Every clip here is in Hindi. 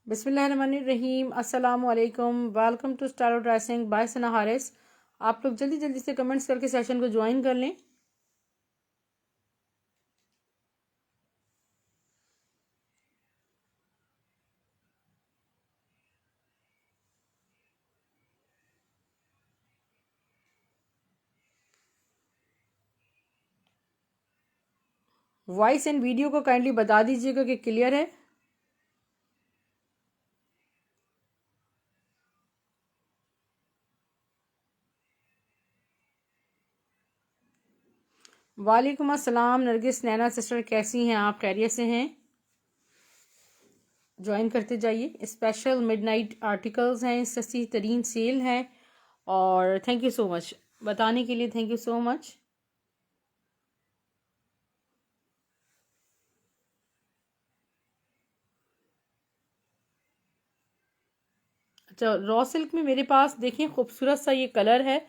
बिस्मिल्लाहिर्रहमानिर्रहीम अस्सलाम वालेकुम। Welcome to style dressing by Sana Haris. आप लोग जल्दी जल्दी से कमेंट्स करके सेशन को ज्वाइन कर लें। वॉइस एंड वीडियो को काइंडली बता दीजिएगा कि क्लियर है। वालेकुम अस्सलाम नरगिस नैना सिस्टर, कैसी हैं आप? खैरियत से हैं? ज्वाइन करते जाइए। स्पेशल मिडनाइट आर्टिकल्स हैं, सस्ती तरीन सेल है और थैंक यू सो मच बताने के लिए। Thank you so much. अच्छा, रॉ सिल्क में मेरे पास देखिए खूबसूरत सा ये कलर है।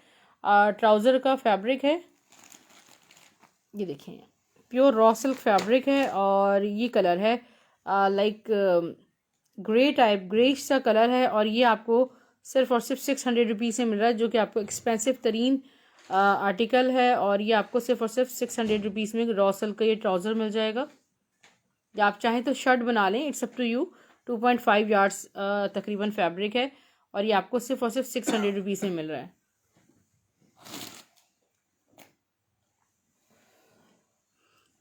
ट्राउज़र का फैब्रिक है, ये देखें प्योर रॉ सिल्क फैब्रिक है और ये कलर है लाइक ग्रे टाइप, ग्रेश सा कलर है और ये आपको सिर्फ और सिर्फ 600 रुपीज़ से मिल रहा है, जो कि आपको एक्सपेंसिव तरीन आर्टिकल है। और ये आपको सिर्फ और सिर्फ 600 रुपीज़ में रॉ सिल्क का ये ट्राउज़र मिल जाएगा। या आप चाहें तो शर्ट बना लें, it's up to you. 2.5 yards तकरीबन फैब्रिक है और ये आपको सिर्फ और सिर्फ 600 रुपीज़ में मिल रहा है।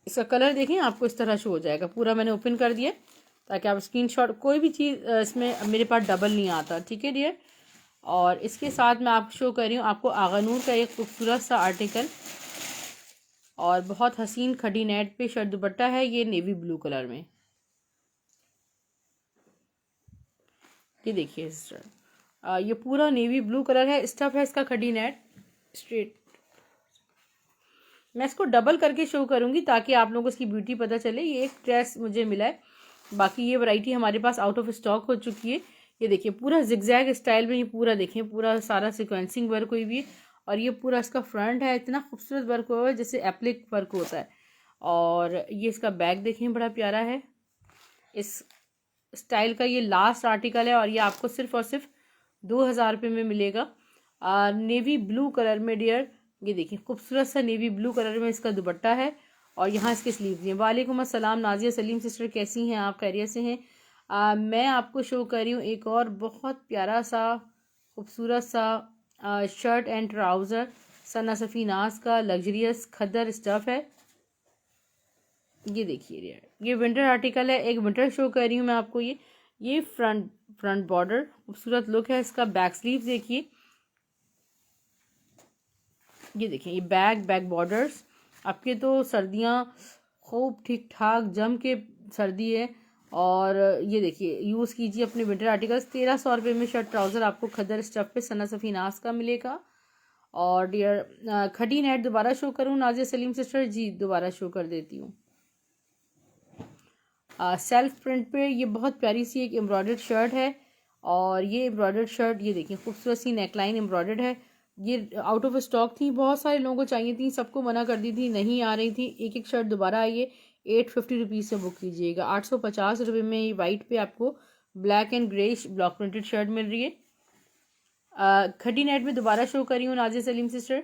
इसका कलर देखें, आपको इस तरह शो हो जाएगा। पूरा मैंने ओपन कर दिया ताकि आप स्क्रीनशॉट, कोई भी चीज़ इसमें मेरे पास डबल नहीं आता, ठीक है डियर। और इसके साथ मैं आपको शो कर रही हूँ आपको आगानूर का एक खूबसूरत सा आर्टिकल और बहुत हसीन खड़ी नेट पे शर्ट दुपट्टा है, ये नेवी ब्लू कलर में। ये देखिए सिस्टर, ये पूरा नेवी ब्लू कलर है, स्टफ है इसका खड़ी नेट स्ट्रेट। मैं इसको डबल करके शो करूंगी ताकि आप लोगों को इसकी ब्यूटी पता चले। ये एक ड्रेस मुझे मिला है, बाकी ये वैरायटी हमारे पास आउट ऑफ स्टॉक हो चुकी है। ये देखिए पूरा जिगजैग स्टाइल में, ये पूरा देखें पूरा सारा सिक्वेंसिंग वर्क हुई भी है और ये पूरा इसका फ्रंट है, इतना खूबसूरत वर्क हुआ है जैसे एप्लिक वर्क होता है। और ये इसका बैक देखें बड़ा प्यारा है। इस स्टाइल का ये लास्ट आर्टिकल है और ये आपको सिर्फ और सिर्फ 2000 रुपये में मिलेगा। नेवी ब्लू कलर में डियर, ये देखिए खूबसूरत सा नेवी ब्लू कलर में इसका दुपट्टा है और यहाँ इसके स्लीव्स हैं। वालेकुम अस्सलाम नाजिया सलीम सिस्टर, कैसी हैं आप? खैरियत से हैं? मैं आपको शो कर रही हूँ एक और बहुत प्यारा सा खूबसूरत सा शर्ट एंड ट्राउज़र। सना सफ़ीनाज का लग्जरियस खद्दर स्टफ़ है। ये देखिए ये विंटर आर्टिकल है, एक विंटर शो कर रही हूँ मैं आपको। ये फ्रंट बॉर्डर खूबसूरत लुक है इसका। बैक स्लीव देखिए, ये देखिए ये बैक बॉर्डर्स। आपके तो सर्दियाँ खूब ठीक ठाक जम के सर्दी है और ये देखिए यूज़ कीजिए अपने विंटर आर्टिकल्स। 1300 रुपये में शर्ट ट्राउज़र आपको खद्दर स्टफ पे सना सफ़ीनाज का मिलेगा। और डियर खड़ी नेट दोबारा शो करूँ नाजिया सलीम सिस्टर? जी दोबारा शो कर देती हूँ। सेल्फ प्रिंट पे ये बहुत प्यारी सी एक एम्ब्रॉयडर्ड शर्ट है और ये एम्ब्रॉयडर्ड शर्ट ये देखिए खूबसूरत सी नेकलाइन एम्ब्रॉयडर्ड है। ये आउट ऑफ स्टॉक थी, बहुत सारे लोगों को चाहिए थी, सबको मना कर दी थी, नहीं आ रही थी। एक एक शर्ट दोबारा आई है। 850 रुपीज़ से बुक कीजिएगा। 850 रुपये में ये वाइट पे आपको black and greyish block printed shirt मिल रही है। खड़ी नेट में दोबारा शो करी हूँ नाजिया सलीम सिस्टर,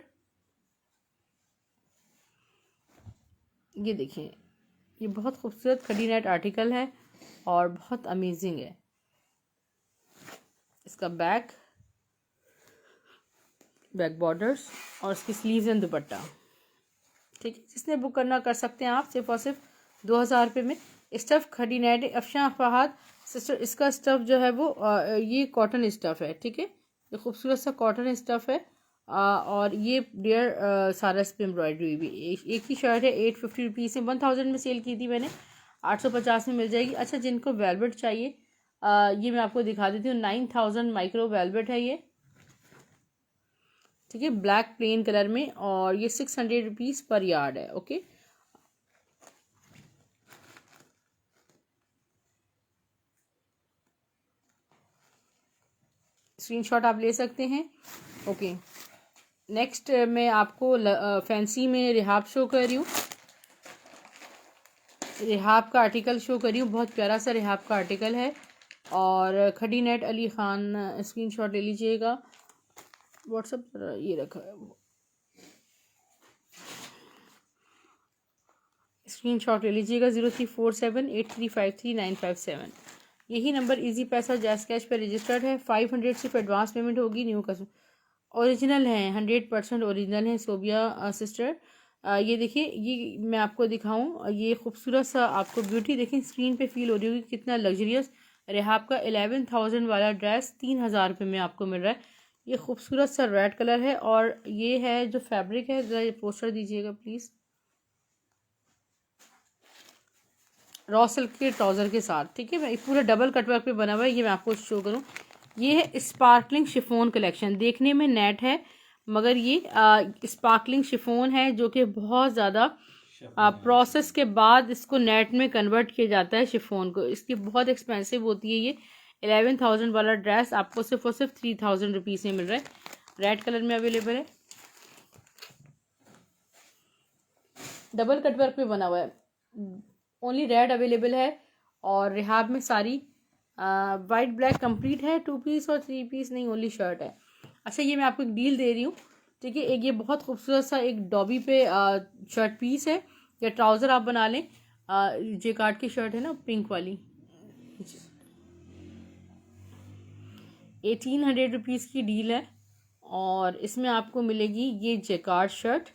ये देखिए ये बहुत खूबसूरत खड़ी नेट आर्टिकल है और बहुत अमेजिंग है। इसका बैक बॉर्डर्स और इसकी स्लीव्स एंड दुपट्टा, ठीक है। जिसने बुक करना कर सकते हैं आप, सिर्फ और सिर्फ 2000 रुपये में। स्टफ़ खड़ी नेट अफशान फहाद सिस्टर, इसका स्टफ़ जो है वो ये कॉटन स्टफ़ है, ठीक है। ये खूबसूरत सा कॉटन स्टफ़ है और ये डियर सारा इस पर एम्ब्रॉयडरी भी। एक ही शर्ट है, 850 रुपीज़ से 1000 में सेल की थी मैंने, 850 में मिल जाएगी। अच्छा, जिनको वेलवेट चाहिए ये मैं आपको दिखा देती हूँ। 9000 माइक्रो वेलवेट है ये, ठीक है, ब्लैक प्लेन कलर में और ये 600 रुपीज़ पर यार्ड है, ओके। स्क्रीनशॉट आप ले सकते हैं, ओके। नेक्स्ट मैं आपको फैंसी में रिहाब शो कर रही हूँ। रिहाब का आर्टिकल शो कर रही हूँ, बहुत प्यारा सा रिहाब का आर्टिकल है और खड़ी नेट अली खान, स्क्रीनशॉट ले लीजिएगा व्हाट्सएप पर, ये रखा है स्क्रीनशॉट ले लीजिएगा 0347835395 यही नंबर इजी पैसा जैस कैश पर रजिस्टर्ड है। 500 सिर्फ एडवांस पेमेंट होगी। न्यू कस्टमर ओरिजिनल है, 100% ओरिजिनल है सोबिया सिस्टर। ये देखिए, ये मैं आपको दिखाऊं, ये खूबसूरत सा आपको ब्यूटी देखें स्क्रीन पे फील हो रही होगी कितना लग्जरियस। रेहाब का 11,000 वाला ड्रेस 3,000 रुपये में आपको मिल रहा है। ये खूबसूरत सा रेड कलर है और ये है जो फैब्रिक है, ज़रा ये पोस्टर दीजिएगा प्लीज़। रॉ सिल्क के ट्राउज़र के साथ, ठीक है। मैं पूरा डबल कटवर्क पे बना हुआ है, ये मैं आपको शो करूँ। ये है स्पार्कलिंग शिफोन कलेक्शन, देखने में नेट है मगर ये स्पार्कलिंग शिफोन है जो कि बहुत ज़्यादा प्रोसेस के बाद इसको नेट में कन्वर्ट किया जाता है शिफोन को। इसकी बहुत एक्सपेंसिव होती है ये। 11,000 वाला ड्रेस आपको सिर्फ और सिर्फ 3,000 रुपीज़ में मिल रहा है। रेड कलर में अवेलेबल है, डबल कटवर्क पे बना हुआ है, ओनली रेड अवेलेबल है। और रिहाब में सारी वाइट ब्लैक कंप्लीट है, 2 पीस और 3 पीस नहीं, ओनली शर्ट है। अच्छा, ये मैं आपको एक डील दे रही हूँ, ठीक है। एक ये बहुत खूबसूरत सा एक डॉबी पे शर्ट पीस है या ट्राउज़र आप बना लें। जे कार्ड की शर्ट है ना, पिंक वाली, 1800 रुपीज़ की डील है। और इसमें आपको मिलेगी ये जेकार्ड शर्ट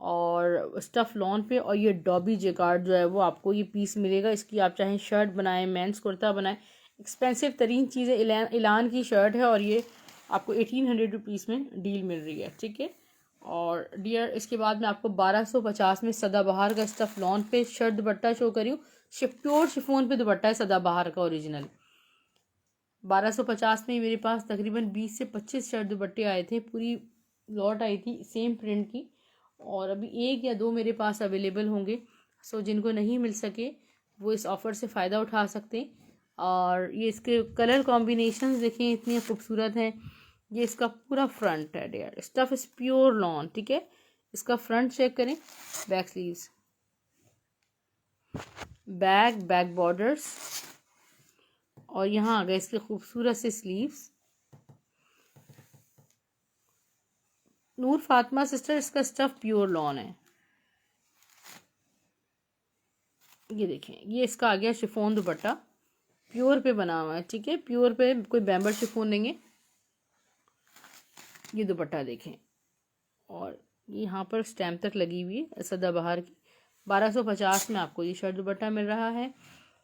और स्टफ लॉन पे, और ये डॉबी जेकार्ड जो है वो आपको ये पीस मिलेगा। इसकी आप चाहें शर्ट बनाएं, मेंस कुर्ता बनाएं। एक्सपेंसिव तरीन चीज़ है, इलान की शर्ट है और ये आपको 1800 रुपीज़ में डील मिल रही है, ठीक है। और डियर, इसके बाद मैं आपको 1250 में सदाबहार का स्टफ लॉन पे शर्ट दुपट्टा शो करी हूँ। प्योर शिफोन पे दुपट्टा है सदाबहार का ओरिजिनल। 1250 में मेरे पास तकरीबन 20 से 25 शर्ट दुपट्टे आए थे, पूरी लॉट आई थी सेम प्रिंट की। और अभी 1 या 2 मेरे पास अवेलेबल होंगे। सो जिनको नहीं मिल सके वो इस ऑफ़र से फ़ायदा उठा सकते हैं। और ये इसके कलर कॉम्बिनेशंस देखें, इतनी खूबसूरत हैं। ये इसका पूरा फ्रंट है dear, stuff is pure lawn, ठीक है। इसका फ्रंट चेक करें, बैक स्लीव्स, बैक बॉर्डर्स, और यहाँ आ गए इसके खूबसूरत से स्लीव्स। नूर फातिमा सिस्टर, इसका स्टफ प्योर लॉन है। ये देखें, ये इसका आ गया शिफोन दुपट्टा, प्योर पे बना हुआ है, ठीक है। प्योर पे कोई बैम्बर शिफोन देंगे। ये दुपट्टा देखें, और यहाँ पर स्टैम्प तक लगी हुई है सदाबहार की। 1250 में आपको ये शर्ट दुपट्टा मिल रहा है।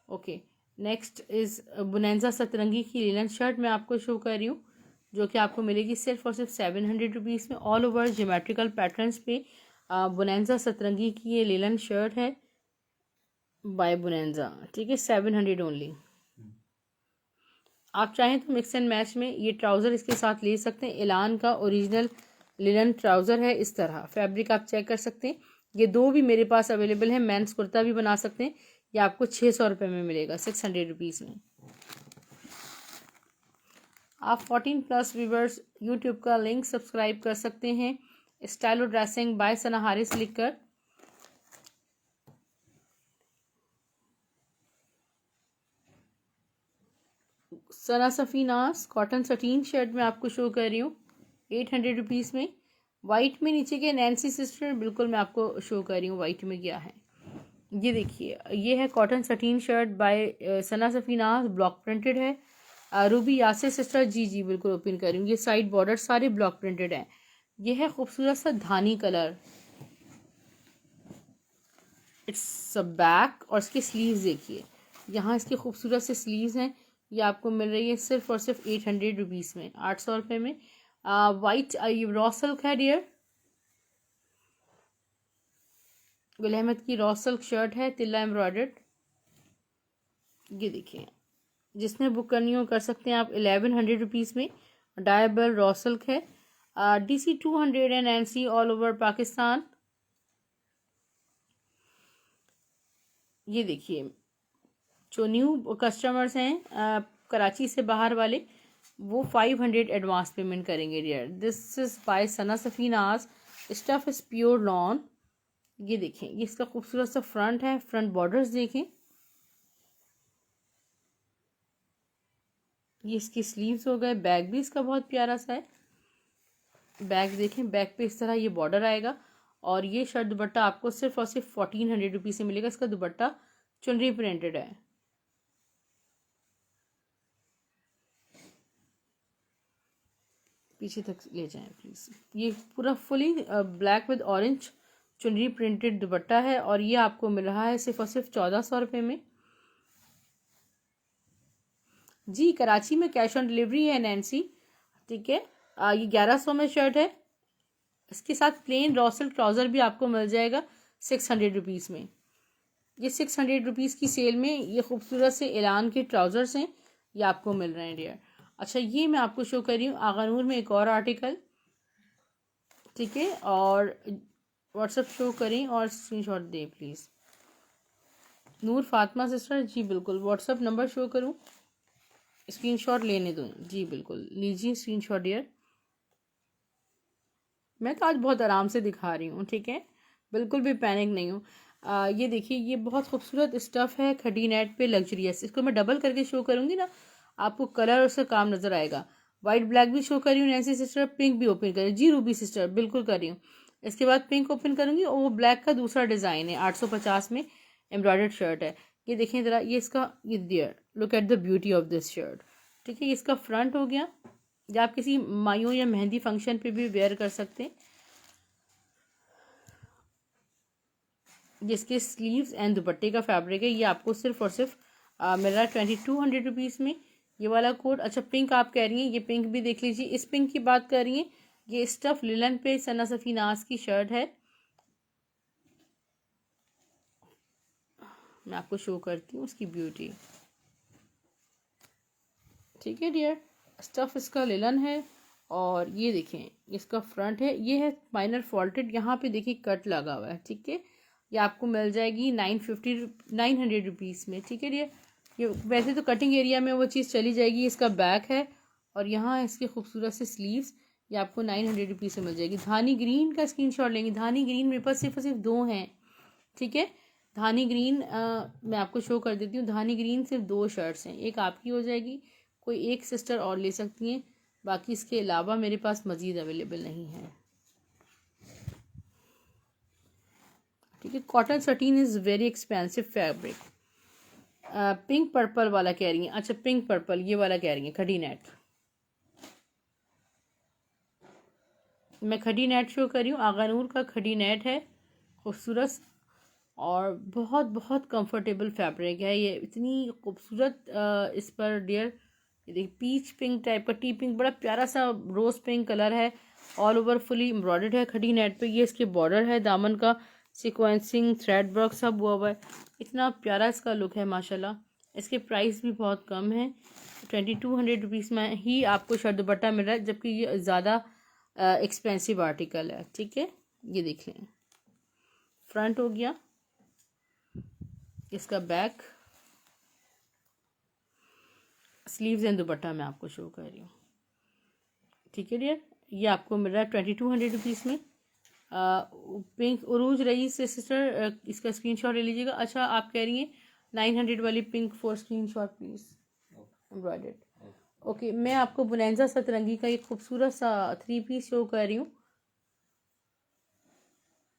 ओके, नेक्स्ट इज़ बुनेंजा सतरंगी की लिनन शर्ट मैं आपको शो कर रही हूँ, जो कि आपको मिलेगी सिर्फ और सिर्फ 700 रुपीज़ में। ऑल ओवर ज्योमेट्रिकल पैटर्न्स पे बुनेंजा सतरंगी की ये लिनन शर्ट है बाय बुनेंजा, ठीक है। 700 ओनली। आप चाहें तो मिक्स एंड मैच में ये ट्राउज़र इसके साथ ले सकते हैं। एलान का ओरिजिनल लिनन ट्राउज़र है, इस तरह फैब्रिक आप चेक कर सकते हैं। ये 2 भी मेरे पास अवेलेबल है, मेंस कुर्ता भी बना सकते हैं। ये आपको 600 रुपये में मिलेगा, 600 रुपीज़ में। आप 14+ व्यूवर्स यूट्यूब का लिंक सब्सक्राइब कर सकते हैं, स्टाइलो ड्रेसिंग बाय सना हारिस लिखकर। सना सफ़ीनास कॉटन सटीन शर्ट में आपको शो कर रही हूँ 800 रुपीज़ में। वाइट में नीचे के नैन्सी सिस्टर, बिल्कुल मैं आपको शो कर रही हूँ वाइट में क्या है। ये देखिए, ये है cotton sixteen shirt bye Sana सफ़ीनास, block printed है। रूबी यासिर सिस्टर, जी जी बिल्कुल ओपन कर रही हूँ। ये साइड बॉर्डर सारे ब्लॉक प्रिंटेड हैं। ये है खूबसूरत सा धानी कलर, इट्स बैक। और इसके स्लीव्स देखिए, यहाँ इसके खूबसूरत से स्लीव्स हैं। ये आपको मिल रही है सिर्फ और सिर्फ 800 रुपीज़ में, 800 रुपये में। वाइट रॉ सिल्क है डियर, गुल अहमद की रॉ सिल्क शर्ट है, तिल्ला एम्ब्रॉयडर्ड। ये देखिए, जिसने बुक करनी हो कर सकते हैं आप 1100 रुपीज़ में। डायबल रॉ सिल्क है, DC 200 and NC all over Pakistan. ये देखिए, जो न्यू कस्टमर्स हैं कराची से बाहर वाले, वो 500 एडवांस पेमेंट करेंगे dear. This is by Sana Safinaz, stuff is pure lawn. ये देखें, ये इसका खूबसूरत सा फ्रंट है, फ्रंट बॉर्डर्स देखें। ये इसकी स्लीव्स हो गए। बैक भी इसका बहुत प्यारा सा है। बैक देखें, बैक पे इस तरह ये बॉर्डर आएगा और ये शर्ट दुपट्टा आपको सिर्फ और सिर्फ 1400 रुपीज़ से मिलेगा। इसका दुपट्टा चुनरी प्रिंटेड है। पीछे तक ले जाएं प्लीज़। ये पूरा फुली ब्लैक विद ऑरेंज चुनरी प्रिंटेड दुपट्टा है और ये आपको मिल रहा है सिर्फ और सिर्फ 1400 रुपये में। जी कराची में कैश ऑन डिलीवरी है नैन्सी, ठीक है। ये 1100 में शर्ट है। इसके साथ प्लेन रॉसल ट्राउज़र भी आपको मिल जाएगा 600 रुपीज़ में। ये 600 रुपीज़ की सेल में ये खूबसूरत से एलान के ट्राउज़र्स हैं, ये आपको मिल रहे हैं डियर। अच्छा, ये मैं आपको शो कर रही हूँ आगा नूर में एक और आर्टिकल, ठीक है। और व्हाट्सएप शो करें और स्क्रीनशॉट दें प्लीज़। नूर फातिमा सिस्टर, जी बिल्कुल। व्हाट्सएप नंबर शो करूँ, स्क्रीनशॉट लेने दो। जी बिल्कुल, लीजिए स्क्रीनशॉट डियर। मैं तो आज बहुत आराम से दिखा रही हूँ, ठीक है, बिल्कुल भी पैनिक नहीं हूँ। ये देखिए, ये बहुत खूबसूरत स्टफ़ है खड़ी नेट पे लग्जरियस। इसको मैं डबल करके शो करूँगी ना, आपको कलर और उसका काम नज़र आएगा। वाइट ब्लैक भी शो कर रही हूँ नैन्सी सिस्टर, पिंक भी ओपन कर रही हूँ। जी रूबी सिस्टर, बिल्कुल कर रही हूँ। इसके बाद पिंक ओपन करूँगी और वो ब्लैक का दूसरा डिज़ाइन है, 850 में एम्ब्रॉयडर्ड शर्ट है। ये देखें ज़रा, ये इसका, ये dear look at the beauty of this shirt, ठीक है। इसका फ्रंट हो गया, या आप किसी मायों या मेहंदी फंक्शन पे भी वेयर कर सकते हैं। जिसके स्लीव्स एंड दुपट्टे का फैब्रिक है, ये आपको सिर्फ और सिर्फ मिल रहा है 2200 रुपीज़ में। ये वाला कोड, अच्छा पिंक आप कह रही हैं, ये पिंक भी देख लीजिए। इस पिंक की बात कर रही हैं, ये स्टफ लिलन पे सना सफीनास की शर्ट है। मैं आपको शो करती हूँ उसकी ब्यूटी, ठीक है डियर। स्टफ इसका लिलन है और ये देखें इसका फ्रंट है, ये है माइनर फॉल्टेड, यहाँ पे देखिए कट लगा हुआ है, ठीक है। ये आपको मिल जाएगी 900 रुपीज़ में, ठीक है डियर। ये वैसे तो कटिंग एरिया में वो चीज़ चली जाएगी। इसका बैक है और यहाँ इसके खूबसूरत से स्लीव्स, ये आपको 900 रुपीज़ से मिल जाएगी। धानी ग्रीन का स्क्रीनशॉट लेंगे। धानी ग्रीन मेरे पास सिर्फ और सिर्फ 2 हैं, ठीक है। धानी ग्रीन मैं आपको शो कर देती हूँ। धानी ग्रीन सिर्फ 2 शर्ट्स हैं, एक आपकी हो जाएगी, कोई एक सिस्टर और ले सकती हैं, बाकी इसके अलावा मेरे पास मज़ीद अवेलेबल नहीं है, ठीक है। Cotton sixteen is very expensive fabric. Pink purple वाला कह रही हैं, अच्छा पिंक पर्पल ये वाला कह रही हैं, खड़ी नेट। मैं खड़ी नेट शो कर रही हूँ, आगा नूर का खड़ी नेट है, खूबसूरत और बहुत बहुत कंफर्टेबल फैब्रिक है। ये इतनी खूबसूरत इस पर डियर, ये देखिए पीच पिंक टाइप का, टी पिंक, बड़ा प्यारा सा रोज़ पिंक कलर है। ऑल ओवर फुली एम्ब्रॉयडर्ड है खड़ी नेट पे। ये इसके बॉर्डर है, दामन का सीक्वेंसिंग थ्रेड वर्क सब हुआ हुआ है। इतना प्यारा इसका लुक है माशाल्लाह। इसके प्राइस भी बहुत कम है, 2200 रुपीज़ में ही आपको शर्ट दुपट्टा मिल रहा है, जबकि ये ज़्यादा एक्सपेंसिव आर्टिकल है, ठीक है। ये देख लें, फ्रंट हो गया, इसका बैक, स्लीव्स एंड दुपट्टा मैं आपको शो कर रही हूँ, ठीक है डियर। ये आपको मिल रहा है 2200 रुपीज़ में। पिंक उरूज रही से सिस्टर, इसका स्क्रीनशॉट ले लीजिएगा। अच्छा आप कह रही हैं 900 वाली pink for screenshot please, embroidered. Okay, मैं आपको बुनैंजा सतरंगी का एक खूबसूरत सा 3 पीस शो कर रही हूँ।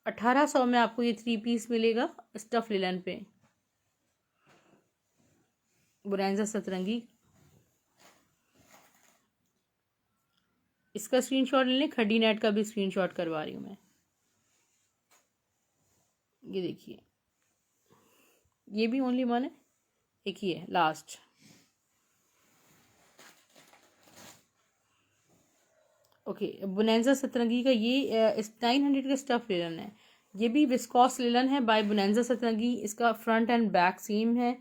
1800 में आपको ये 3 पीस मिलेगा स्टफ लिलन पे, बुनैंजा सतरंगी। इसका स्क्रीनशॉट ले लें, खड़ी नेट का भी स्क्रीनशॉट करवा रही हूँ मैं। ये देखिए, ये भी ओनली वन है, एक ही है लास्ट। ओके, बुनैंजा सतरंगी का ये इस 900 का स्टफ लिलन है। ये भी विस्कॉस लिलन है बाय बुनैंजा सतरंगी। इसका फ्रंट एंड बैक सेम है।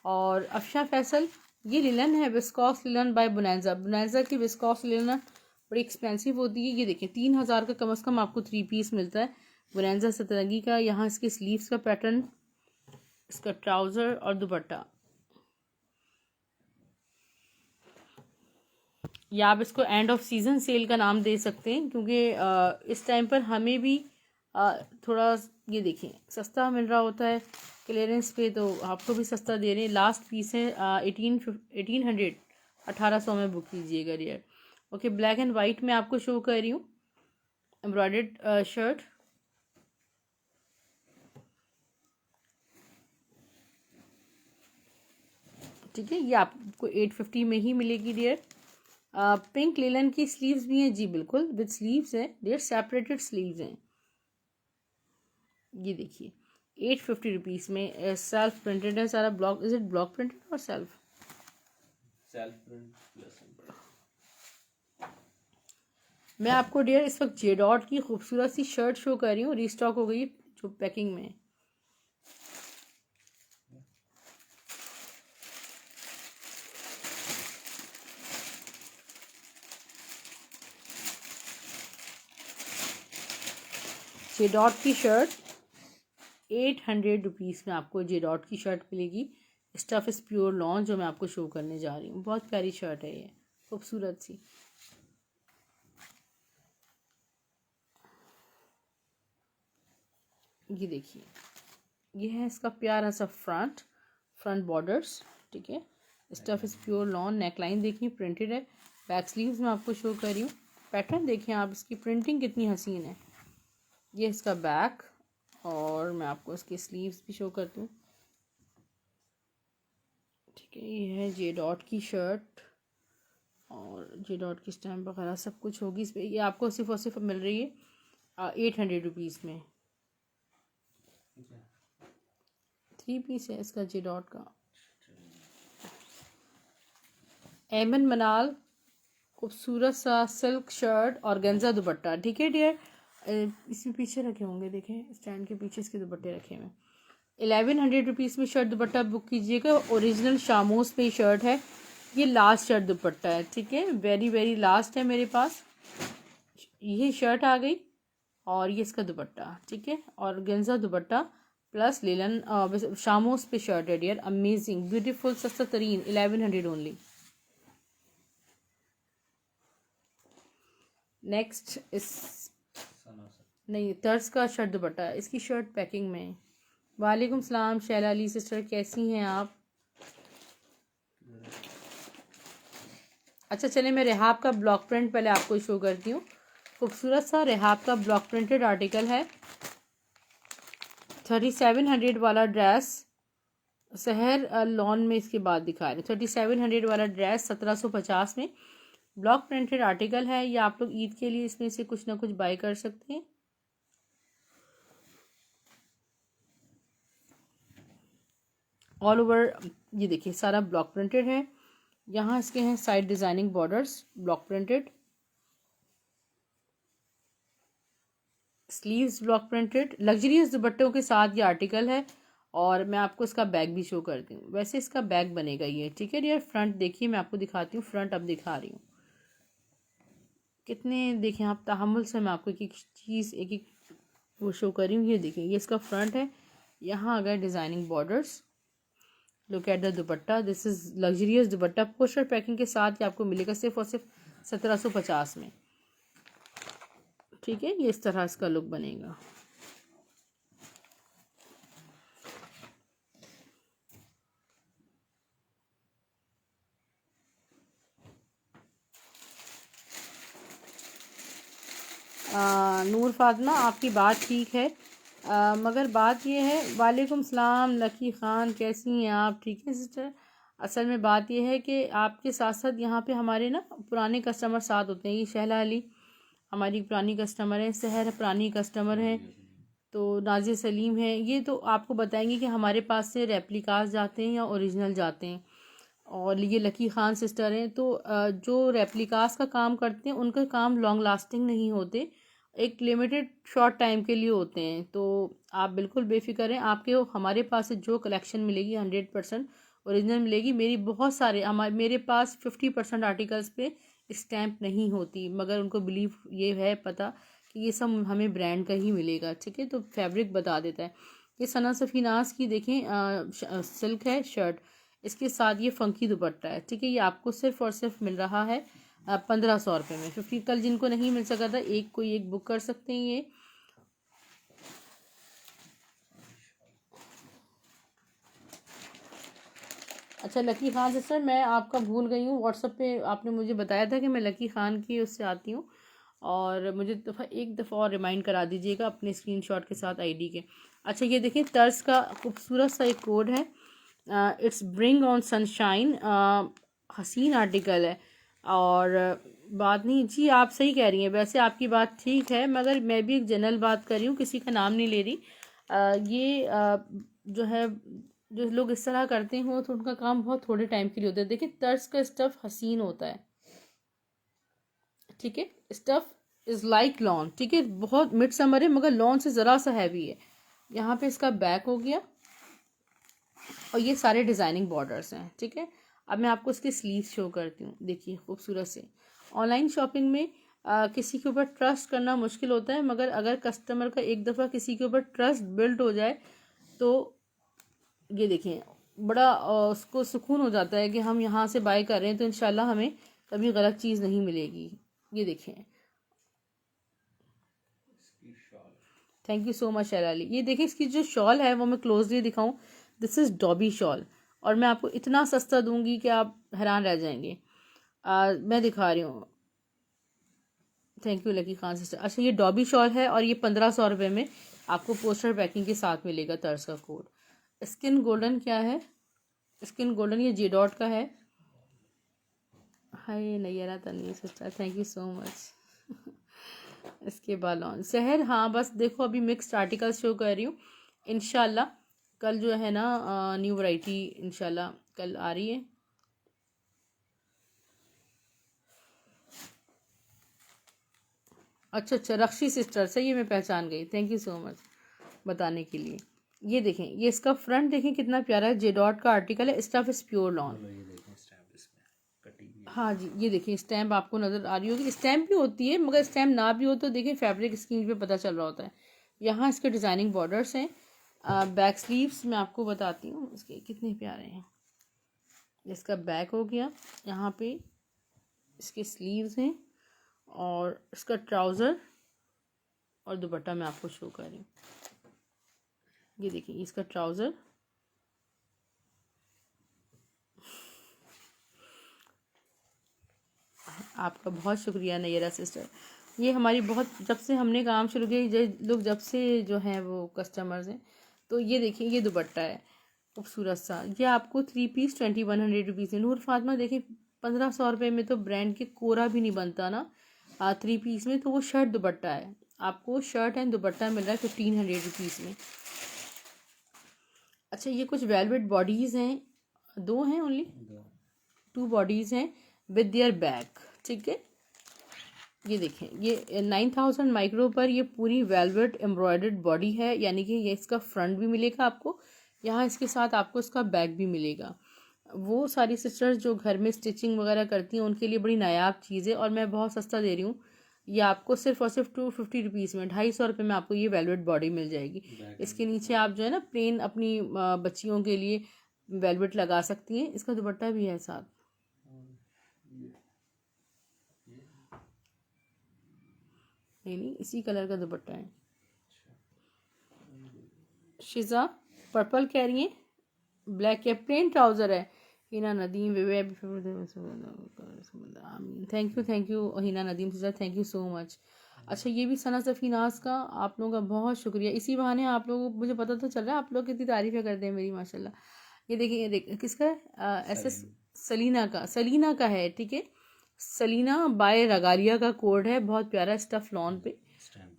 और अफशा फैसल, ये लिलन है विस्कॉस लिलन बाय बुनैंजा। बुनैंजा की विस्कॉस लिलन बड़ी एक्सपेंसिव होती है। ये देखें 3000 का कम से कम आपको 3 पीस मिलता है बुनैंजा सतरंगी का। यहाँ इसके स्लीव्स का पैटर्न, इसका ट्राउज़र और दुपट्टा, या आप इसको एंड ऑफ सीज़न सेल का नाम दे सकते हैं, क्योंकि इस टाइम पर हमें भी थोड़ा ये देखें सस्ता मिल रहा होता है क्लियरेंस पे, तो आपको भी सस्ता दे रहे हैं। लास्ट पीस है 1800 1800 में बुक कीजिएगा dear. Okay, black and white में आपको शो कर रही हूँ एम्ब्रॉयडर्ड शर्ट। ठीक है, ये आपको 850 में ही मिलेगी डियर। पिंक लेलन की स्लीव्स भी हैं जी, बिल्कुल विद स्लीव्स हैं डियर, सेपरेटेड स्लीव्स हैं। ये देखिए 850 में सेल्फ प्रिंटेड है सारा। Block, is it block printed और सेल्फ प्रिंट प्लस। मैं आपको डियर इस वक्त जे डॉट की खूबसूरत सी शर्ट शो कर रही हूँ, रीस्टॉक हो गई जो पैकिंग में है। जे डॉट की शर्ट 800 रुपीज़ में आपको जे डॉट की शर्ट मिलेगी। स्टफ इज़ प्योर लॉन, जो मैं आपको शो करने जा रही हूँ। बहुत प्यारी शर्ट है ये, खूबसूरत सी। ये देखिए, ये है इसका प्यारा सा फ्रंट बॉर्डर्स। ठीक है, stuff is pure lawn. Neckline देखिए प्रिंटेड है। बैक स्लीव्स में आपको शो कर रही हूँ। पैटर्न देखिए आप, इसकी प्रिंटिंग कितनी हसीन है। ये इसका बैक, और मैं आपको इसके स्लीव्स भी शो करती हूँ। ठीक है, ये है जे डॉट की शर्ट, और जे डॉट की स्टैम्प वगैरह सब कुछ होगी इस पर। ये आपको सिर्फ और सिर्फ मिल रही है 800 रुपीज़ में। 3 पीस है इसका जे डॉट का। एमन मनाल खूबसूरत सा सिल्क शर्ट और गेंजा दुपट्टा। ठीक है डियर, इसमें पीछे रखे होंगे, देखें स्टैंड के पीछे इसके दुपट्टे रखे हुए। 1100 रुपीज़ में शर्ट दुपट्टा बुक कीजिएगा। ओरिजिनल शामोस पे शर्ट है। ये लास्ट शर्ट दुपट्टा है। ठीक है, वेरी वेरी लास्ट है मेरे पास। ये शर्ट आ गई और ये इसका दुपट्टा। ठीक है, और गेंजा दुपट्टा प्लस लेलन शामोस पे शर्ट है डियर। अमेजिंग ब्यूटीफुल, सस्ता तरीन, 1100 ओनली। नेक्स्ट इस नहीं, तर्ज का शर्ट दुपट्टा है। इसकी शर्ट पैकिंग में है। वालेकुम सलाम शैला अली सिस्टर, कैसी हैं आप? अच्छा चले, मैं रेहाब का ब्लॉक प्रिंट पहले आपको शो करती हूँ। खूबसूरत सा रेहाब का ब्लॉक प्रिंटेड आर्टिकल है। 3700 वाला ड्रेस शहर लॉन में इसके बाद दिखा रहे हैं। 3700 वाला ड्रेस 1750 में ब्लॉक प्रिंटेड आर्टिकल है। ये आप लोग ईद के लिए इसमें से कुछ ना कुछ बाय कर सकते हैं। ऑल ओवर ये देखिए सारा ब्लॉक प्रिंटेड है। यहाँ इसके हैं side designing borders block printed, sleeves block printed, luxurious दुपट्टों के साथ ये आर्टिकल है। और मैं आपको इसका बैग भी शो करती हूँ। वैसे इसका बैग बनेगा ये। ठीक है डियर, फ्रंट देखिए, मैं आपको दिखाती हूँ। फ्रंट अब दिखा रही हूँ कितने, देखें आप तहम्मुल से मैं आपको एक एक चीज़ एक एक वो शो कर रही हूँ। ये देखिए, ये इसका फ्रंट है। यहाँ आ गए designing borders. Look at the dupatta, this is luxurious dupatta. Poster packing के साथ ये आपको मिलेगा सिर्फ और सिर्फ 1750 में। ठीक है, ये इस तरह इसका लुक बनेगा। नूर फातिमा, आपकी बात ठीक है, मगर बात ये है। वालेकुम सलाम लकी ख़ान, कैसी हैं आप? ठीक है सिस्टर। असल में बात ये है कि आपके साथ साथ यहाँ पे हमारे ना पुराने कस्टमर साथ होते हैं। ये शहला अली हमारी पुरानी कस्टमर है, सहर पुरानी कस्टमर है, तो नाजिया सलीम है। ये तो आपको बताएंगे कि हमारे पास से रेप्लिकास जाते हैं या ओरिजिनल जाते हैं। और ये लकी ख़ान सिस्टर हैं, तो जो रेप्लिकास का काम करते हैं उनका काम लॉन्ग लास्टिंग नहीं होते, एक लिमिटेड शॉर्ट टाइम के लिए होते हैं। तो आप बिल्कुल बेफिक्र हैं, आपके हमारे पास से जो कलेक्शन मिलेगी 100% ओरिजिनल मिलेगी। मेरे पास 50% आर्टिकल्स पे स्टैंप नहीं होती, मगर उनको बिलीव ये है पता कि ये सब हमें ब्रांड का ही मिलेगा। ठीक है, तो फैब्रिक बता देता है। ये सना सफ़ीनास की देखें सिल्क है शर्ट, इसके साथ ये फंकी दुपट्टा है। ठीक है, ये आपको सिर्फ और सिर्फ मिल रहा है 1500 रुपये में। 50 कल जिनको नहीं मिल सका था, एक कोई एक बुक कर सकते हैं। ये अच्छा लकी खान सिस्टर, मैं आपका भूल गई हूँ, व्हाट्सएप पे आपने मुझे बताया था कि मैं लकी खान की उससे आती हूँ, और मुझे एक दफ़ा और रिमाइंड करा दीजिएगा अपने स्क्रीनशॉट के साथ आईडी के। अच्छा ये देखिए तर्ज का खूबसूरत सा एक कोड है, इट्स ब्रिंग ऑन सनशाइन, हसीन आर्टिकल है। और बात नहीं जी, आप सही कह रही हैं, वैसे आपकी बात ठीक है, मगर मैं भी एक जनरल बात कर रही हूँ, किसी का नाम नहीं ले रही। ये जो है, जो लोग इस तरह करते हो तो उनका काम बहुत थोड़े टाइम के लिए होता है। देखिए तर्ज का स्टफ़ हसीन होता है, ठीक है, स्टफ़ इज़ लाइक लॉन, ठीक है, बहुत मिड समर है मगर लॉन से ज़रा सा हैवी है। यहाँ पे इसका बैक हो गया, और ये सारे डिज़ाइनिंग बॉर्डर्स हैं, ठीक है। अब मैं आपको इसके स्लीव शो करती हूँ, देखिए खूबसूरत से। ऑनलाइन शॉपिंग में किसी के ऊपर ट्रस्ट करना मुश्किल होता है, मगर अगर कस्टमर का एक दफ़ा किसी के ऊपर ट्रस्ट बिल्ड हो जाए तो ये देखें बड़ा उसको सुकून हो जाता है कि हम यहाँ से बाय कर रहे हैं तो इंशाल्लाह हमें कभी गलत चीज़ नहीं मिलेगी। ये देखें, इसकी शॉल। Thank you so much Shailali. ये देखिए इसकी जो शॉल है वो मैं क्लोजली दिखाऊं, दिस इज़ डॉबी शॉल, और मैं आपको इतना सस्ता दूंगी कि आप हैरान रह जाएंगे। मैं दिखा रही हूँ, thank you lucky Khan sister. अच्छा ये डॉबी शॉल है और ये 1500 रुपये में आपको पोस्टर पैकिंग के साथ मिलेगा। तर्ज का कोड स्किन गोल्डन क्या है, स्किन गोल्डन ये जे डॉट का है। Hi Nayyara Tanvi sister, thank you so much. इसके बालॉन शहर, हाँ बस देखो अभी मिक्स्ड आर्टिकल शो कर रही हूँ। इंशाल्लाह कल जो है ना न्यू वैरायटी इंशाल्लाह कल आ रही है। अच्छा अच्छा रक्षी सिस्टर, सही है, मैं पहचान गई, थैंक यू सो मच बताने के लिए। ये देखें, ये इसका फ्रंट देखें कितना प्यारा है, जे डॉट का आर्टिकल है, स्टफ इज प्योर लॉन। ये देखें स्टैम्प इसमें कटी हुई है। हाँ जी, ये देखिए स्टैम्प आपको नज़र आ रही होगी, स्टैम्प भी होती है मगर स्टैम्प ना भी हो तो देखिए फैब्रिक स्क्रीन पे पता चल रहा होता है। यहाँ इसके डिज़ाइनिंग बॉर्डर्स हैं। बैक स्लीव्स मैं आपको बताती हूँ इसके कितने प्यारे हैं। इसका बैक हो गया, यहाँ पे इसके स्लीव्स हैं, और इसका ट्राउज़र और दुपट्टा मैं आपको शो कर रही हूँ। ये देखिए इसका ट्राउज़र, आपका बहुत शुक्रिया नैयरा सिस्टर। ये हमारी बहुत, जब से हमने काम शुरू किया लोग जब से जो हैं वो कस्टमर्स हैं। तो ये देखिए ये दुपट्टा है खूबसूरत सा, ये आपको 3 पीस 2100 रुपीज़ है। नूर फातिमा देखिए 1500 रुपये में तो ब्रांड के कोरा भी नहीं बनता ना 3 पीस में, तो वो शर्ट दुपट्टा है, आपको शर्ट एंड दुपट्टा मिल रहा है 1500 रुपीज़ में। अच्छा ये कुछ वेलवेट बॉडीज़ हैं, दो हैं ओनली, 2 बॉडीज़ हैं विद देयर बैक, ठीक है। ये देखें ये 9000 माइक्रो पर ये पूरी वेलवेट एम्ब्रॉयडर्ड बॉडी है, यानी कि ये इसका फ्रंट भी मिलेगा आपको, यहाँ इसके साथ आपको इसका बैक भी मिलेगा। वो सारी सिस्टर्स जो घर में स्टिचिंग वगैरह करती हैं उनके लिए बड़ी नायाब चीज़ है, और मैं बहुत सस्ता दे रही हूँ। ये आपको सिर्फ और सिर्फ 250 रुपीज़ में, 250 रुपये में आपको ये वेलवेट बॉडी मिल जाएगी। इसके नीचे आप जो है ना प्लेन अपनी बच्चियों के लिए वेलवेट लगा सकती हैं। इसका दुपट्टा भी है साथ, नहीं इसी कलर का दुपट्टा है। शिजा पर्पल कह रही है, ब्लैक है, प्लेन ट्राउज़र है। Hina Nadeem thank you Hina Nadeem sister, thank you so much. अच्छा ये भी सना सफ़ीनाज का, आप लोगों का बहुत शुक्रिया, इसी बहाने आप लोगों को मुझे पता तो चल रहा है आप लोग कितनी तारीफ़ें करते हैं मेरी माशाल्लाह। ये देखिए, ये देख किसका है, SS सलीना का है, ठीक है। सलीना बाय रगालिया का कोड है, बहुत प्यारा स्टफ लॉन पे,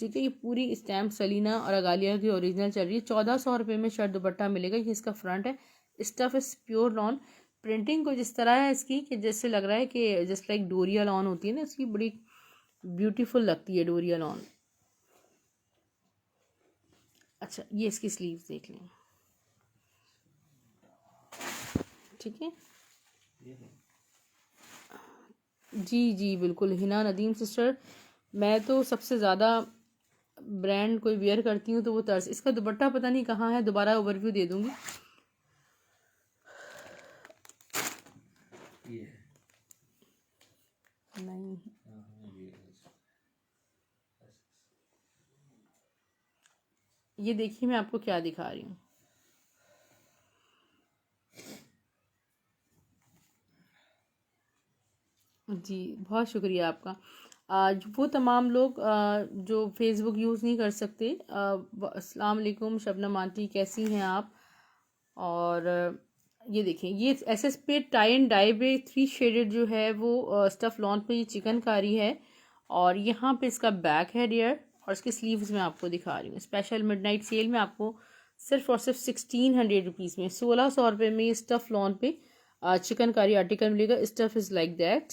ठीक है। ये पूरी स्टैम्प सलीना और अगालिया की ओरिजिनल चल रही है। 1400 रुपये में शर्ट दुपट्टा मिलेगा। ये इसका फ्रंट है, stuff is pure lawn. Printing कुछ इस तरह है इसकी कि जैसे लग रहा है कि जस्ट लाइक डोरिया लॉन होती है ना, इसकी बड़ी ब्यूटीफुल लगती है डोरिया लॉन। अच्छा ये इसकी स्लीव्स देख लें, ठीक है जी जी बिल्कुल हिना नदीम सिस्टर। मैं तो सबसे ज़्यादा ब्रांड कोई वेयर करती हूँ तो वो तर्ज। इसका दुपट्टा पता नहीं कहाँ है, दोबारा ओवरव्यू दे दूँगी। ये नहीं ये देखिए मैं आपको क्या दिखा रही हूँ, जी, बहुत शुक्रिया आपका। वो तमाम लोग जो फेसबुक यूज़ नहीं कर सकते, अस्सलाम वालेकुम शबनम आंटी, कैसी हैं आप? और ये देखें, ये एसएस पे टाई एंड डाई पे 3 शेडेड जो है वो स्टफ लॉन पे ये चिकनकारी है। और यहाँ पे इसका बैक है डियर, और इसके स्लीव्स में आपको दिखा रही हूँ। स्पेशल मिडनाइट सेल में आपको सिर्फ और सिर्फ 1600 रुपीज़ में, 1600 रुपये में ये स्टफ लॉन पे चिकनकारी आर्टिकल मिलेगा। Stuff is like that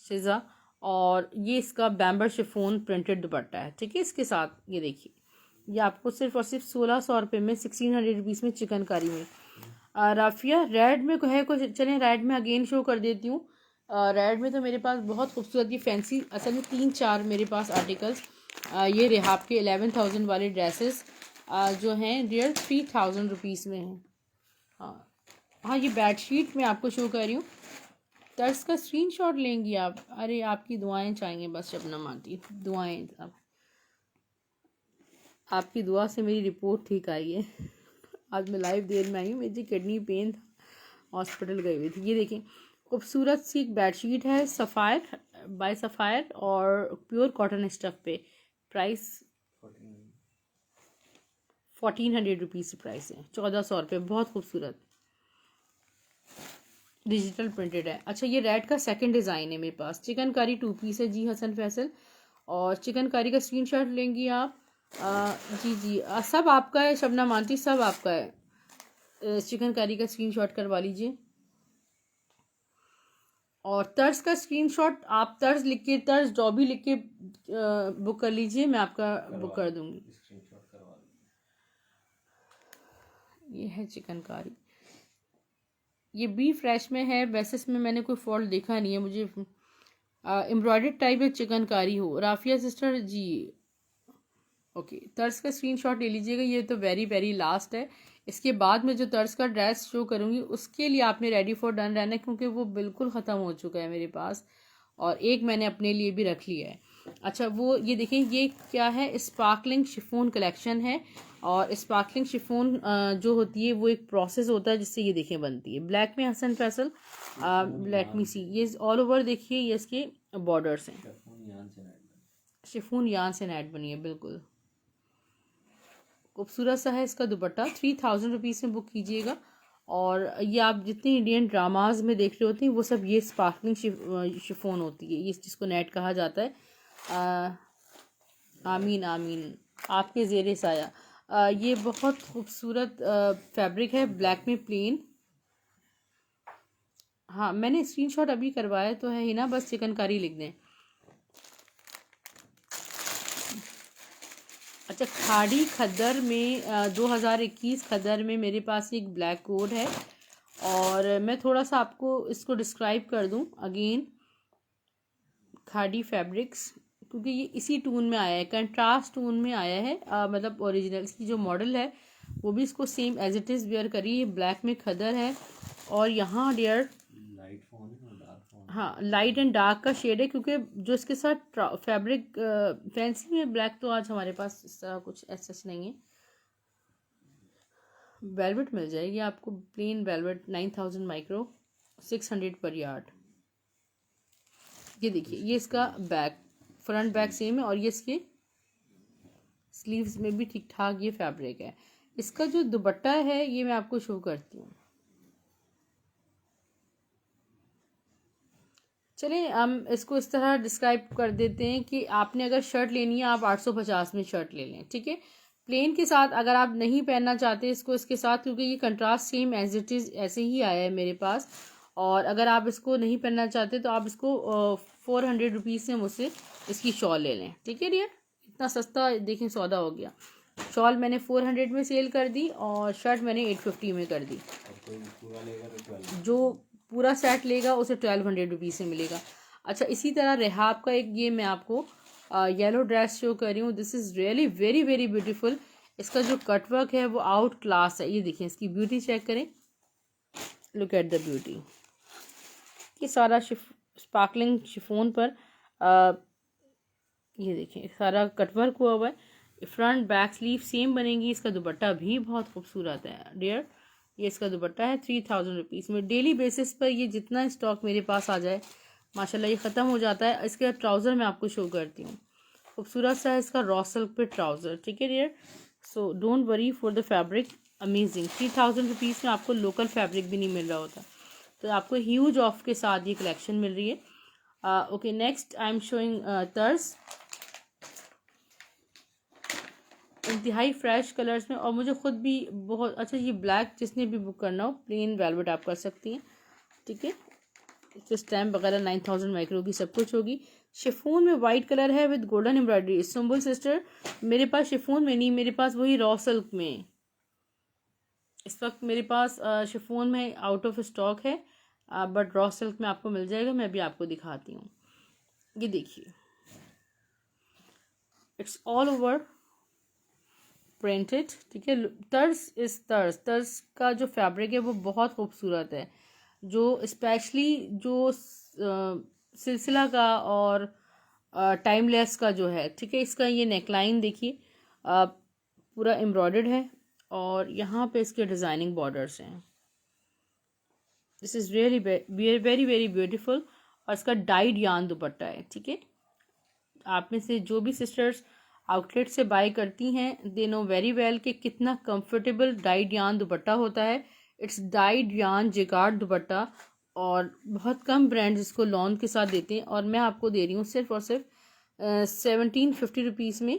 शिजा। और ये इसका बैम्बर शिफोन प्रिंटेड दुपट्टा है, ठीक है। इसके साथ ये देखिए, ये आपको सिर्फ और सिर्फ 1600 रुपये में, 1600 रुपीज़ में चिकनकारी में। राफिया रेड में है कुछ, चलें रेड में अगेन शो कर देती हूँ। रेड में तो मेरे पास बहुत खूबसूरत ये फैंसी, असल में 3-4 मेरे पास आर्टिकल्स, ये रिहाब के 11,000 वाले ड्रेसेस जो हैं डियर 3000 रुपीज़ में हैं। हाँ हाँ, ये बेडशीट मैं आपको शो कर रही हूँ। तर्ज का स्क्रीनशॉट लेंगी आप? अरे आपकी दुआएं चाहिए बस शबनम आंटी, दुआएं। आपकी दुआ से मेरी रिपोर्ट ठीक आई है। आज मैं लाइव देर में आई हूँ, मेरी किडनी पेन, हॉस्पिटल गई हुई थी। ये देखें, खूबसूरत सी एक बेडशीट है, सफ़ायर बाय सफ़ायर और प्योर कॉटन स्टफ पे। प्राइस 1400 रुपीज़ प्राइस है, 1400 रुपये। बहुत खूबसूरत डिजिटल प्रिंटेड है। अच्छा, ये रेड का सेकंड डिज़ाइन है मेरे पास, चिकनकारी 2 पीस है। जी हसन फैसल, और चिकनकारी का स्क्रीनशॉट लेंगी आप? जी जी, सब आपका है शबनम आंटी, सब आपका है। चिकनकारी का स्क्रीनशॉट करवा लीजिए। और तर्ज का स्क्रीनशॉट आप तर्ज लिख के, तर्ज डॉबी लिख के बुक कर लीजिए, मैं आपका बुक कर दूंगी। ये है चिकनकारी, ये बी फ्रेश में है। वैसे इसमें मैंने कोई फॉल्ट देखा नहीं है, मुझे एम्ब्रॉयडर्ड टाइप है चिकनकारी हो। राफिया सिस्टर जी, ओके। तर्ज का स्क्रीनशॉट ले लीजिएगा, ये तो वेरी वेरी लास्ट है। इसके बाद में जो तर्ज का ड्रेस शो करूँगी उसके लिए आपने रेडी फॉर डन रहना है, क्योंकि वो बिल्कुल ख़त्म हो चुका है मेरे पास, और एक मैंने अपने लिए भी रख लिया है। अच्छा, वो ये देखें, ये क्या है, स्पार्कलिंग शिफोन कलेक्शन है। और स्पार्कलिंग शिफोन जो होती है वो एक प्रोसेस होता है जिससे ये देखें बनती है। ब्लैक में हसन फैसल, लेट मी सी, ये ऑल ओवर देखिए, ये इसके बॉर्डर्स हैं। शिफोन यान से नेट बनी है, बिल्कुल खूबसूरत सा है। इसका दुपट्टा 3000 रुपीज़ में बुक कीजिएगा। और ये आप जितने इंडियन ड्रामाज में देख रहे होते हैं वो सब ये स्पार्कलिंग शिफोन होती है, ये जिसको नेट कहा जाता है। आमीन आमीन, आपके ज़ेरे साया। ये बहुत खूबसूरत फैब्रिक है, ब्लैक में प्लेन। हाँ, मैंने स्क्रीनशॉट अभी करवाया तो है ही ना, बस चिकनकारी लिख दें। अच्छा, खाड़ी खद्दर में 2021 खद्दर में मेरे पास एक ब्लैक कोड है, और मैं थोड़ा सा आपको इसको डिस्क्राइब कर दूं अगेन। खाड़ी फैब्रिक्स, क्योंकि ये इसी टून में आया है, कंट्रास्ट टून में आया है। मतलब ओरिजिनल की जो मॉडल है वो भी इसको same as it is wear करिए। ब्लैक में खद्दर है, और यहाँ डियर हाँ लाइट एंड डार्क का शेड है, क्योंकि जो इसके साथ फैब्रिक फैंसी में ब्लैक तो आज हमारे पास इस तरह कुछ ऐसा नहीं है। वेलवेट मिल जाएगी आपको, प्लेन वेलवेट 9000 माइक्रो, 600 पर यार्ड। ये देखिए, ये इसका बैक, फ्रंट बैक सेम है, और ये इसके स्लीव्स में भी ठीक ठाक ये फैब्रिक है। इसका जो दुपट्टा है ये मैं आपको शो करती हूँ। चलिए हम इसको इस तरह डिस्क्राइब कर देते हैं कि आपने अगर शर्ट लेनी है आप 850 में शर्ट ले लें, ठीक है। प्लेन के साथ अगर आप नहीं पहनना चाहते इसको इसके साथ, क्योंकि ये contrast same as it is ऐसे ही आया है मेरे पास, और अगर आप इसको नहीं पहनना चाहते तो आप इसको 400 रुपीज़ से मुझसे इसकी शॉल ले लें, ठीक है डियर। इतना सस्ता देखें सौदा हो गया। शॉल मैंने 400 में सेल कर दी, और शर्ट मैंने 850 में कर दी। जो पूरा सेट लेगा उसे 1200 रुपीज़ से मिलेगा। अच्छा, इसी तरह रेहाब का एक ये मैं आपको येलो ड्रेस शो कर रही हूँ। This is really very very beautiful. इसका जो कटवर्क है वो आउट क्लास है। ये देखिए, इसकी ब्यूटी चेक करें, लुक एट द ब्यूटी। ये सारा स्पार्कलिंग शिफोन पर ये देखिए सारा कटवर्क हुआ हुआ है। फ्रंट बैक स्लीव सेम बनेगी। इसका दुपट्टा भी बहुत खूबसूरत है डियर। ये इसका दुपट्टा है 3000 रुपीज़ में। डेली बेसिस पर ये जितना स्टॉक मेरे पास आ जाए माशाल्लाह ये ख़त्म हो जाता है। इसके ट्राउज़र मैं आपको शो करती हूँ, खूबसूरत सा है इसका रॉ सिल्क पे ट्राउज़र, ठीक है dear. So don't worry for the fabric, amazing. 3000 rupees में आपको लोकल फैब्रिक भी नहीं मिल रहा होता, तो आपको ह्यूज ऑफ के साथ ये कलेक्शन मिल रही है। Okay, next I am showing तर्स, इंतहाई फ्रेश कलर्स में, और मुझे ख़ुद भी बहुत अच्छा, ये ब्लैक जिसने भी बुक करना हो प्लेन वेलवेट आप कर सकती हैं, ठीक है। स्टैम्प वगैरह 9000 माइक्रो की सब कुछ होगी। शिफोन में वाइट कलर है with golden embroidery. Sumbul sister मेरे पास शिफोन में नहीं, मेरे पास वही रॉ सिल्क में इस वक्त मेरे पास शिफोन में आउट ऑफ स्टॉक है, बट रॉ सिल्क में आपको मिल जाएगा। मैं भी आपको दिखाती हूँ, ये देखिए, इट्स ऑल ओवर प्रिंटेड, ठीक है। तर्स इस तर्स का जो फैब्रिक है वो बहुत खूबसूरत है, जो स्पेशली जो सिलसिला का और टाइमलेस का जो है, ठीक है। इसका ये नेकलाइन देखिए, पूरा एम्ब्रॉयडर्ड है और यहाँ पे इसके डिज़ाइनिंग बॉर्डर्स हैं। This is really very very beautiful. और इसका डाइड यान दुपट्टा है, ठीक है। आप में से जो भी सिस्टर्स आउटलेट से बाय करती हैं दे नो वेरी वेल कि कितना कंफर्टेबल डाइड यान दुपट्टा होता है। इट्स डाइड यान जिकार्ड दुपट्टा, और बहुत कम ब्रांड्स इसको लॉन के साथ देते हैं, और मैं आपको दे रही हूँ सिर्फ और सिर्फ 1750 रुपीज़ में।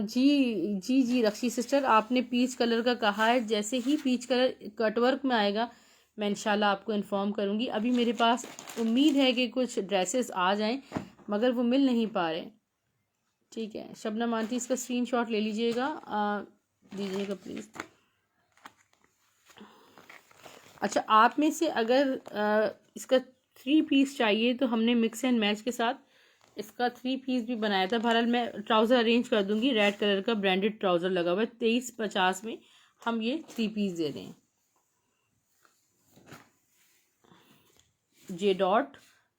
जी रक्षी सिस्टर, आपने पीच कलर का कहा है, जैसे ही पीच कलर कटवर्क में आएगा मैं इंशाल्लाह आपको इन्फॉर्म करूँगी। अभी मेरे पास उम्मीद है कि कुछ ड्रेसेस आ जाएं, मगर वो मिल नहीं पा रहे, ठीक है। शबनम आंटी इसका स्क्रीनशॉट ले लीजिएगा, दीजिएगा प्लीज़। अच्छा, आप में से अगर इसका 3 पीस चाहिए तो हमने मिक्स एंड मैच के साथ इसका 3 पीस भी बनाया था। बहरहाल मैं ट्राउज़र अरेंज कर दूंगी, रेड कलर का ब्रांडेड ट्राउज़र लगा हुआ है, 2350 में हम ये 3 पीस दे रहे हैं। जे डॉट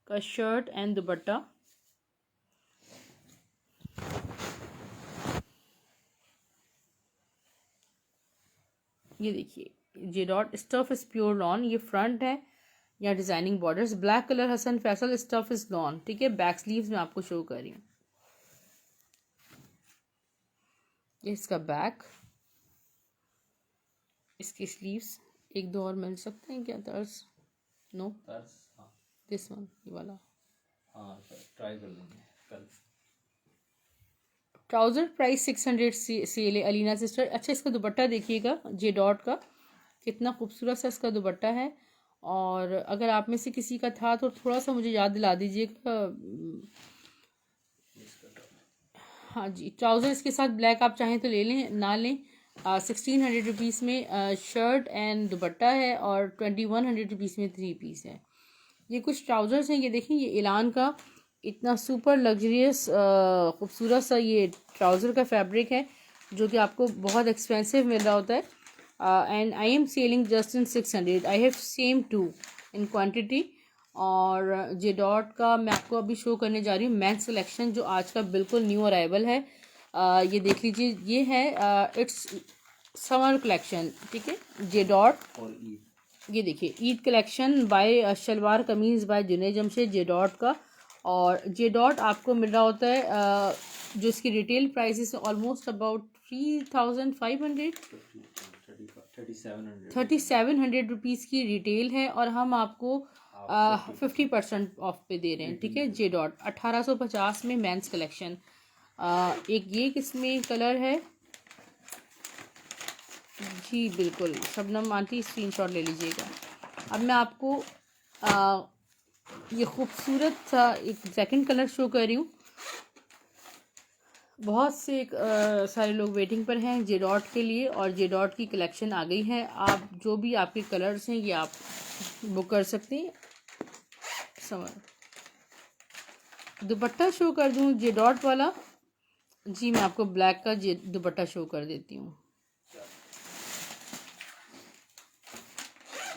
का शर्ट एंड दुपट्टा, ये देखिए J dot, stuff is pure lawn, ये फ्रंट है, या designing borders, black colour Hasan Faisal, stuff is lawn, ठीक है। बैक स्लीव्स में आपको शो कर रही हूँ, ये इसका बैक, इसकी स्लीव्स। एक दो और मिल सकते हैं क्या तर्स? नो, दिस वन, ये वाला। हाँ ट्राई कर लेंगे कल। ट्राउजर प्राइस 600 सेल है अलीना सिस्टर। अच्छा, इसका दुपट्टा देखिएगा जे डॉट का, कितना खूबसूरत सा इसका दुपट्टा है। और अगर आप में से किसी का था तो थोड़ा सा मुझे याद दिला दीजिएगा। हाँ जी, ट्राउज़र इसके साथ ब्लैक आप चाहें तो ले लें, ना लें। 1600 रुपीज़ में शर्ट एंड दुपट्टा है, और 2100 रुपीज़ में 3 पीस है। ये कुछ ट्राउज़र्स हैं, ये देखें, ये एलान का इतना सुपर लग्जरियस खूबसूरत सा ये ट्राउज़र का फैब्रिक है, जो कि आपको बहुत एक्सपेंसिव मिल रहा होता है। And I am selling just in 600। I have same 2 in quantity. और जे डॉट का मैं आपको अभी शो करने जा रही हूँ मेंस कलेक्शन, जो आज का बिल्कुल न्यू अराइवल है। ये देख लीजिए, ये है इट्स समर कलेक्शन, ठीक है। जे डॉट, ये देखिए Eid collection by shalwar kameez by Junaid Jamshed, J dot का। और जे डॉट आपको मिल रहा होता है जो इसकी रिटेल प्राइस है ऑलमोस्ट अबाउट 3500 3700 रुपीज़ की रिटेल है, और हम आपको 50% ऑफ पे दे रहे हैं, ठीक है। जे डॉट 1850 में मेंस कलेक्शन। एक ये किसमें कलर है जी, बिल्कुल शबनम आंटी स्क्रीनशॉट ले लीजिएगा। अब मैं आपको ये खूबसूरत सा एक सेकंड कलर शो कर रही हूँ। बहुत से सारे लोग वेटिंग पर हैं जे डॉट के लिए, और जे डॉट की कलेक्शन आ गई है। आप जो भी आपके कलर्स हैं ये आप बुक कर सकते हैं। समझ, दुपट्टा शो कर दूं जे डॉट वाला जी, मैं आपको ब्लैक का जे दुपट्टा शो कर देती हूँ।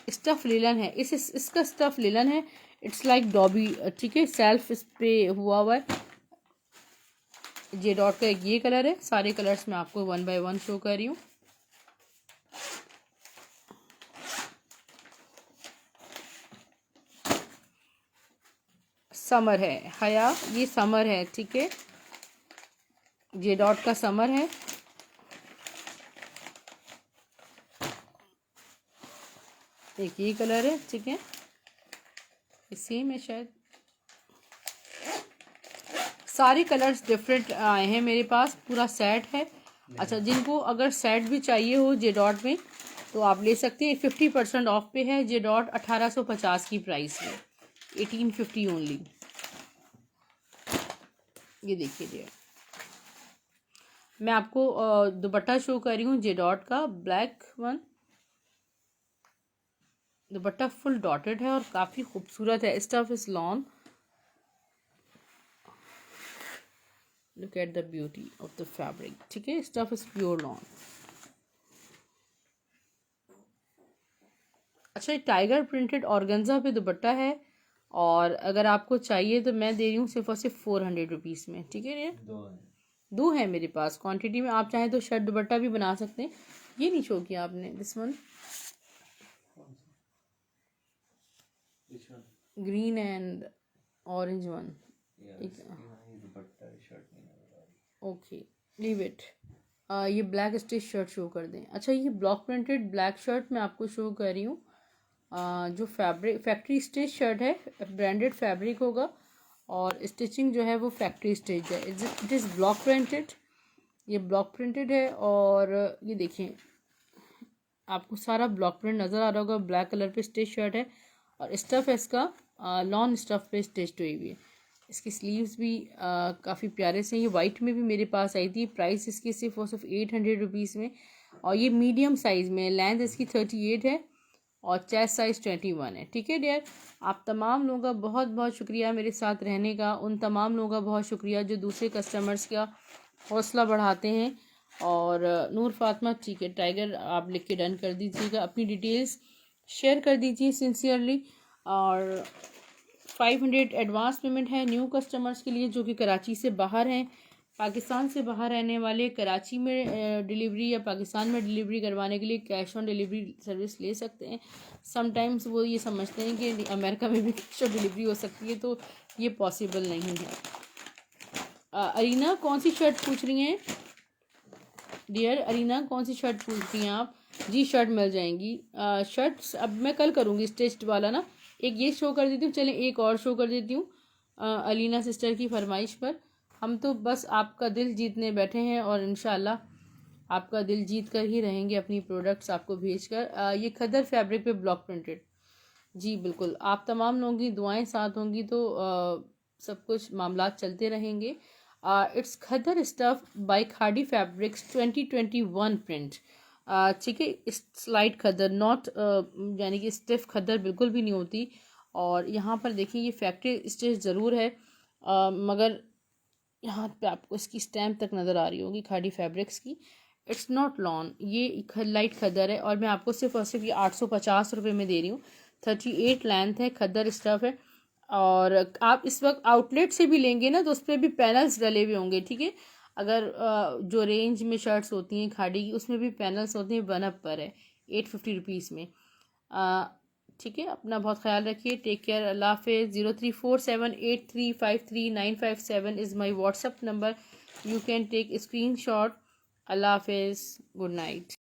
स्टफ लिलन है, इसका स्टफ लिलन है, इट्स लाइक डॉबी, ठीक है। सेल्फ इस पे हुआ है। जे डॉट का एक ये कलर है, सारे कलर्स मैं आपको 1 बाय 1 शो कर रही हूँ। समर है हया, ये समर है, ठीक है, जे डॉट का समर है। एक ये कलर है, ठीक है, सेम है शायद, सारे कलर्स डिफरेंट आए हैं मेरे पास, पूरा सेट है। अच्छा, जिनको अगर सेट भी चाहिए हो जे डॉट में तो आप ले सकते हैं, 50% ऑफ पे है जे डॉट, 1850 की प्राइस है, 1850 ओनली। ये देखिए डियर, मैं आपको दुपट्टा शो कर रही हूँ जे डॉट का, ब्लैक वन, दुपट्टा फुल डॉटेड है और काफ़ी खूबसूरत है। Stuff is lawn, look at the beauty of the fabric, ठीक है, स्टफ इज प्योर लॉन। अच्छा, ये टाइगर प्रिंटेड ऑर्गेन्जा पे दुपट्टा है, और अगर आपको चाहिए तो मैं दे रही हूँ सिर्फ और सिर्फ 400 रुपीज़ में, ठीक है। दो है मेरे पास क्वांटिटी में, आप चाहें तो शर्ट दुपट्टा भी बना सकते हैं। ये नहीं शो किया आपने, this one green and orange one, okay leave it. ये ब्लैक स्टिच शर्ट शो कर दें। अच्छा, ये ब्लॉक प्रिंटेड ब्लैक शर्ट मैं आपको शो कर रही हूँ, जो फैब्रिक फैक्ट्री स्टिच शर्ट है, ब्रांडेड फैब्रिक होगा और स्टिचिंग जो है वो फैक्ट्री स्टिच है। इट इज़ ब्लॉक प्रिंटेड, ये ब्लॉक प्रिंटेड है, और ये देखिए आपको सारा ब्लॉक प्रिंट नज़र आ रहा होगा, ब्लैक कलर पे स्टिच शर्ट है, और स्टफ़ है इसका लॉन स्टफ़ पे स्टिच हुई हुई है। इसकी स्लीव्स भी काफ़ी प्यारे से, ये वाइट में भी मेरे पास आई थी, प्राइस इसकी सिर्फ और सिर्फ 800 रुपीज़ में, और ये मीडियम साइज़ में, लेंथ इसकी 38 है और चेस्ट साइज़ 21 है, ठीक है डियर। आप तमाम लोगों का बहुत बहुत शुक्रिया मेरे साथ रहने का, उन तमाम लोगों का बहुत शुक्रिया जो दूसरे कस्टमर्स का हौसला बढ़ाते हैं। और नूर फातिमा, ठीक है, टाइगर आप लिख के डन कर दीजिएगा, अपनी डिटेल्स शेयर कर दीजिए सिंसियरली, और 500 एडवांस पेमेंट है न्यू कस्टमर्स के लिए जो कि कराची से बाहर हैं, पाकिस्तान से बाहर रहने वाले कराची में डिलीवरी या पाकिस्तान में डिलीवरी करवाने के लिए कैश ऑन डिलीवरी सर्विस ले सकते हैं। समटाइम्स वो ये समझते हैं कि अमेरिका में भी कैश ऑन डिलीवरी हो सकती है, तो ये पॉसिबल नहीं है। अरीना कौन सी शर्ट पूछ रही हैं डियर? अरीना कौन सी शर्ट पूछ रही हैं आप? जी शर्ट मिल जाएंगी। शर्ट्स अब मैं कल करूँगी स्टिच्ड वाला ना, एक ये शो कर देती हूँ, चलें एक और शो कर देती हूँ अलीना सिस्टर की फरमाइश पर। हम तो बस आपका दिल जीतने बैठे हैं और इंशाल्लाह आपका दिल जीत कर ही रहेंगे अपनी प्रोडक्ट्स आपको भेजकर। ये खदर फैब्रिक पे ब्लॉक प्रिंटेड, जी बिल्कुल, आप तमाम लोगों की दुआएं साथ होंगी तो सब कुछ मामला चलते रहेंगे। इट्स खदर स्टफ बाय खाड़ी फैब्रिक्स 2021 प्रिंट, ठीक है, स्लाइड खदर, नॉट यानी कि स्टिफ खदर बिल्कुल भी नहीं होती। और यहाँ पर देखिए ये फैक्ट्री स्टिच ज़रूर है, मगर यहाँ पे आपको इसकी स्टैम्प तक नज़र आ रही होगी खाड़ी फैब्रिक्स की। इट्स नॉट लॉन, ये लाइट खदर है, और मैं आपको सिर्फ और सिर्फ ये 850 रुपये में दे रही हूँ। 38 लेंथ है, खदर स्टफ है, और आप इस वक्त आउटलेट से भी लेंगे ना तो उस पर भी पैनल्स डले हुए होंगे, ठीक है। अगर जो रेंज में शर्ट्स होती हैं खाड़ी की उसमें भी पैनल्स होते हैं, 1 अप पर है 850 रुपीज़ में, ठीक है। अपना बहुत ख्याल रखिए, टेक केयर, अल्लाह हाफिज़। 034783539557 is my WhatsApp number, you can take screenshot. अल्लाह हाफिज़, गुड नाइट।